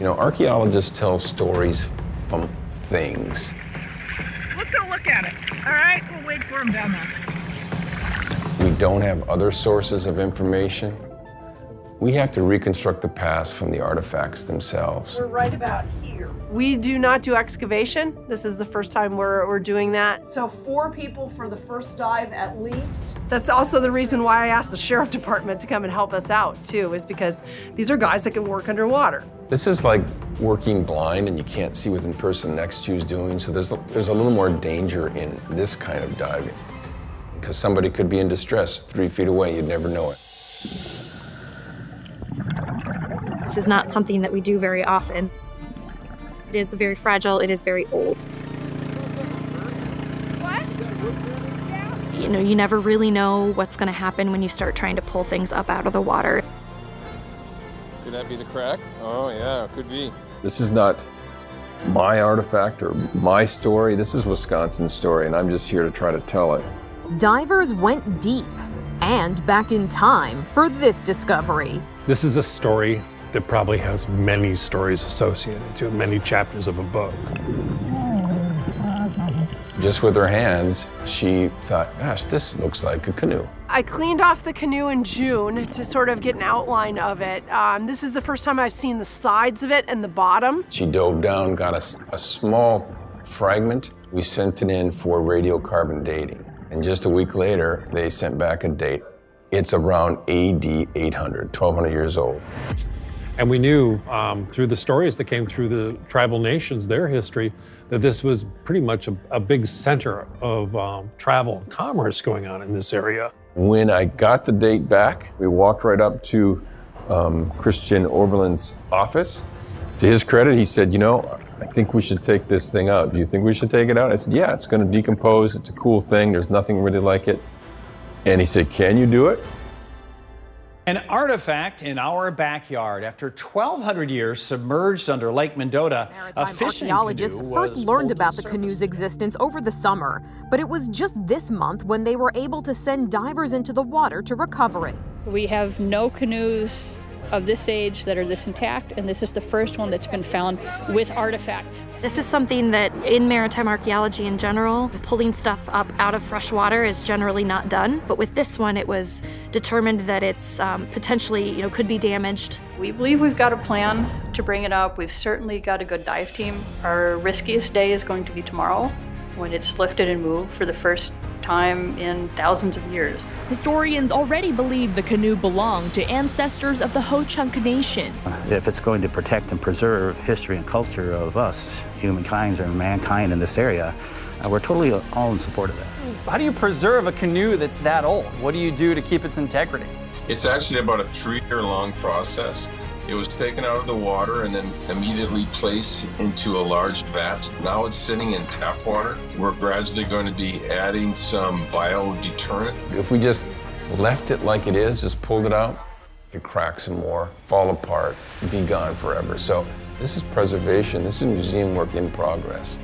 know, archaeologists tell stories from things. Let's go look at it. All right, we'll wait for him down there. We don't have other sources of information. We have to reconstruct the past from the artifacts themselves. We're right about here. We do not do excavation. This is the first time we're doing that. So 4 people for the first dive at least. That's also the reason why I asked the sheriff department to come and help us out too, is because these are guys that can work underwater. This is like working blind and you can't see what the person next to you is doing, so there's a little more danger in this kind of diving. Because somebody could be in distress 3 feet away, you'd never know it. This is not something that we do very often. It is very fragile, it is very old. What? You know, you never really know what's gonna happen when you start trying to pull things up out of the water. Could that be the crack? Oh yeah, could be. This is not my artifact or my story, this is Wisconsin's story, and I'm just here to try to tell it. Divers went deep and back in time for this discovery. This is a story that probably has many stories associated to it, many chapters of a book. Just with her hands, she thought, gosh, this looks like a canoe. I cleaned off the canoe in June to sort of get an outline of it. This is the first time I've seen the sides of it and the bottom. She dove down, got a small fragment. We sent it in for radiocarbon dating. And just a week later, they sent back a date. It's around AD 800, 1,200 years old. And we knew through the stories that came through the tribal nations, their history, that this was pretty much a big center of travel and commerce going on in this area. When I got the date back, we walked right up to Christian Overland's office. To his credit, he said, you know, I think we should take this thing out. Do you think we should take it out? I said, yeah, it's going to decompose. It's a cool thing. There's nothing really like it. And he said, can you do it? An artifact in our backyard. After 1,200 years submerged under Lake Mendota, a fishing archaeologists first learned about the canoe's existence over the summer, but it was just this month when they were able to send divers into the water to recover it. We have no canoes of this age that are this intact, and this is the first one that's been found with artifacts. This is something that in maritime archaeology in general, pulling stuff up out of fresh water is generally not done. But with this one, it was determined that it's potentially, you know, could be damaged. We believe we've got a plan to bring it up. We've certainly got a good dive team. Our riskiest day is going to be tomorrow, when it's lifted and moved for the first time in thousands of years. Historians already believe the canoe belonged to ancestors of the Ho-Chunk Nation. If it's going to protect and preserve history and culture of us, humankind or mankind in this area, we're totally all in support of that. How do you preserve a canoe that's that old? What do you do to keep its integrity? It's actually about a 3-year-long process. It was taken out of the water and then immediately placed into a large vat. Now it's sitting in tap water. We're gradually going to be adding some biodeterrent. If we just left it like it is, just pulled it out, it'd crack some more, fall apart, be gone forever. So this is preservation. This is museum work in progress.